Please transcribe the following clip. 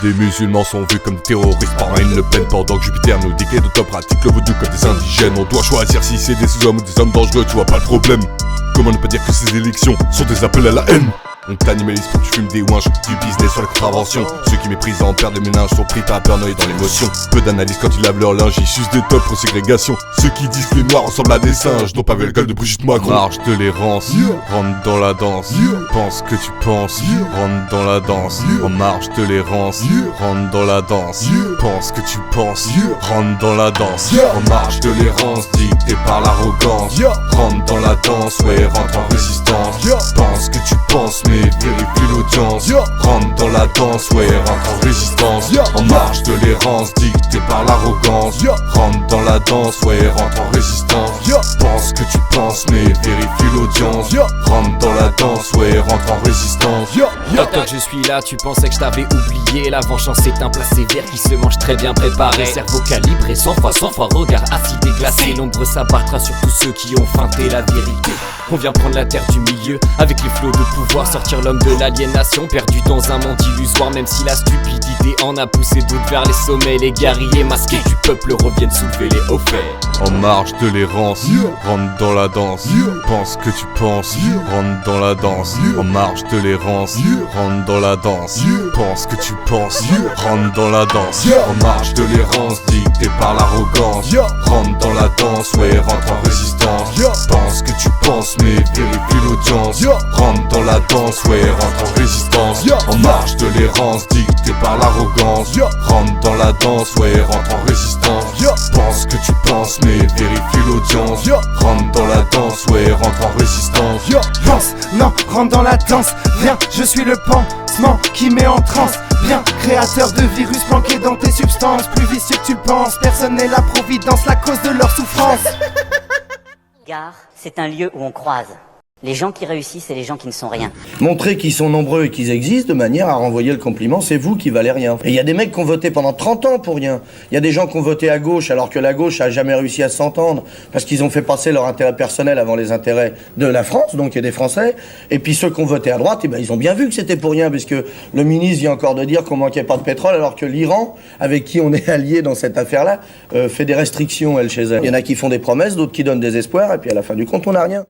Des musulmans sont vus comme terroristes par Marine Le Pen, pendant que Jupiter nous dit que les docteurs pratiquent le vaudou comme des indigènes. On doit choisir si c'est des hommes ou des hommes dangereux, tu vois pas le problème. Comment ne pas dire que ces élections sont des appels à la haine? On t'animalise pour que tu fumes des ouinges, du business sur la contravention. Ceux qui méprisent en perte de ménage sont pris par peur, noyés dans l'émotion. Peu d'analyse quand ils lavent leur linge, ils sucent des tops pour ségrégation. Ceux qui disent que les noirs ressemblent à des singes n'ont pas vu le col de Brigitte Macron. Marche tolérance, rentre dans la danse, pense que tu penses, rentre dans la danse. En marche tolérance, rentre dans la danse, pense que tu penses, rentre dans la danse. En marche tolérance, dictée par l'arrogance, rentre dans la danse, ouais, rentre en résistance. Pense que tu penses, mais vérifie l'audience. Rentre dans la danse, ouais, rentre en résistance. En marche tolérance, dictée par l'arrogance, rentre dans la danse, ouais, rentre en résistance. Pense que tu penses, mais vérifie l'audience. Rentre dans la danse, ouais, rentre en résistance. Docteur, je suis là, tu pensais que je t'avais oublié. La vengeance est un plat sévère qui se mange très bien préparé. Cerveau calibré, 100 fois, regard acide et glacé. L'ombre s'abattra sur tous ceux qui ont feinté la vérité. On vient prendre la terre du milieu avec les flots de pouvoir, sortir l'homme de l'aliénation, perdu dans un monde illusoire. Même si la stupidité en a poussé d'autres vers les sommets, les guerriers masqués du peuple reviennent soulever les hauts faits. En marche tolérance, rentre dans la danse, pense que tu penses, rentre dans la danse. En marche tolérance, rentre dans la danse, pense que tu penses, rentre dans la danse. En marche tolérance, dictée par l'arrogance, rentre dans la danse, ouais, rentre en résistance. Pense que tu penses, mais vérifie l'audience. Rentre dans la danse, ouais, rentre en résistance. En marche tolérance, dictée par l'arrogance, rentre dans la danse, ouais, rentre en résistance. Pense que tu penses, mais vérifie l'audience. Rentre dans la danse, ouais, rentre en résistance. Pense, non, rentre dans la danse. Viens, je suis le pansement qui met en transe. Bien, créateur de virus planqués dans tes substances. Plus vicieux que tu le penses, personne n'est la providence, la cause de leur souffrance. Gare, c'est un lieu où on croise les gens qui réussissent et les gens qui ne sont rien. Montrer qu'ils sont nombreux et qu'ils existent de manière à renvoyer le compliment, c'est vous qui valez rien. Et il y a des mecs qui ont voté pendant 30 ans pour rien. Il y a des gens qui ont voté à gauche alors que la gauche a jamais réussi à s'entendre parce qu'ils ont fait passer leur intérêt personnel avant les intérêts de la France, donc et des Français. Et puis ceux qui ont voté à droite, eh ben, ils ont bien vu que c'était pour rien parce que le ministre vient encore de dire qu'on manquait pas de pétrole alors que l'Iran, avec qui on est allié dans cette affaire-là, fait des restrictions, elle, chez elle. Il y en a qui font des promesses, d'autres qui donnent des espoirs et puis à la fin du compte, on n'a rien.